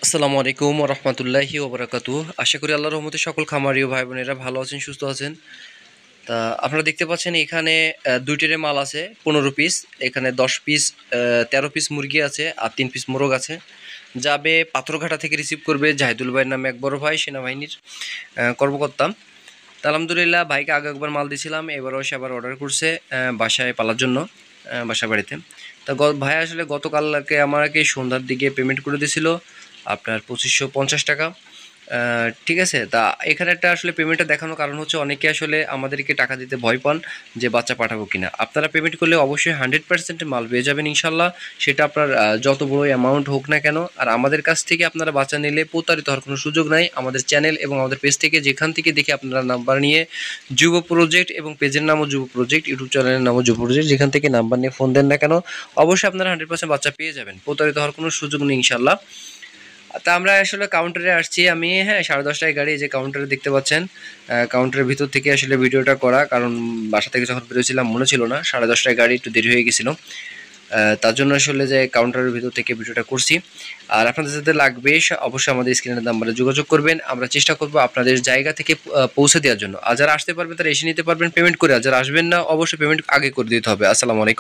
আসসালামু আলাইকুম ওয়া রাহমাতুল্লাহি ওয়া বারাকাতুহু। আশা করি আল্লাহর রহমতে সকল খামারি ও ভাই বোনেরা ভালো আছেন, সুস্থ আছেন। তা আপনারা দেখতে পাচ্ছেন এখানে ২ ট্রে মাল আছে ১৫ পিস। এখানে ১০ পিস ১৩ পিস মুরগি আছে আর ৩ পিস মোরগ আছে। যাবে পাথরঘাটা থেকে রিসিভ করবে জাহিদুল ভাইয়ের নামে এক বড় ভাই সেনাবাহিনীর কর্মকর্তা। তা আলহামদুলিল্লাহ ভাইকে আগে একবার মাল দিয়েছিলাম, এবারও সে আবার অর্ডার করছে বাসায় পালার জন্য, বাসা বাড়িতে। তা ভাই আসলে গতকালকে আমাকে সন্ধ্যার দিকে পেমেন্ট করে দিয়েছিল আপনার ২৫৫০ টাকা। ঠিক আছে? তা এখানে একটা আসলে পেমেন্টটা দেখানোর কারণ হচ্ছে অনেকে আসলে আমাদেরকে টাকা দিতে ভয় পান যে বাচ্চা পাঠাবো কিনা। আপনারা পেমেন্ট করলে অবশ্যই 100% মাল পেয়ে যাবেন ইনশাল্লাহ। সেটা আপনার যত বড় অ্যামাউন্ট হোক না কেন। আর আমাদের কাছ থেকে আপনারা বাচ্চা নিলে প্রতারিত হওয়ার কোনো সুযোগ নাই। আমাদের চ্যানেল এবং আমাদের পেজ থেকে যেখান থেকে দেখে আপনারা নাম্বার নিয়ে যুব প্রজেক্ট এবং পেজের নামও যুব প্রজেক্ট, ইউটিউব চ্যানেলের নামও যুব প্রজেক্ট, যেখান থেকে নাম্বার নিয়ে ফোন দেন না কেন অবশ্যই আপনারা 100% বাচ্চা পেয়ে যাবেন। প্রতারিত হওয়ার কোনো সুযোগ নেই ইনশাল্লাহ। তা আমরা আসলে কাউন্টারে আসছি আমি, হ্যাঁ 10:30টায় গাড়ি, যে কাউন্টারে দেখতে পাচ্ছেন। কাউন্টারের ভিতর থেকে আসলে ভিডিওটা করা, কারণ বাসা থেকে যখন বেরোছিলাম মনে ছিল না, 10:30টায় গাড়ি, একটু দেরি হয়ে গেছিলো। তার জন্য আসলে যে কাউন্টারের ভিতর থেকে ভিডিওটা করছি। আর আপনাদের যাদের লাগবে অবশ্যই আমাদের স্ক্রিনের নাম্বারে যোগাযোগ করবেন। আমরা চেষ্টা করব আপনাদের জায়গা থেকে পৌঁছে দেওয়ার জন্য। আর যারা আসতে পারবেন তারা এসে নিতে পারবেন পেমেন্ট করে, আর যারা আসবেন না অবশ্যই পেমেন্ট আগে করে দিতে হবে। আসসালামু আলাইকুম।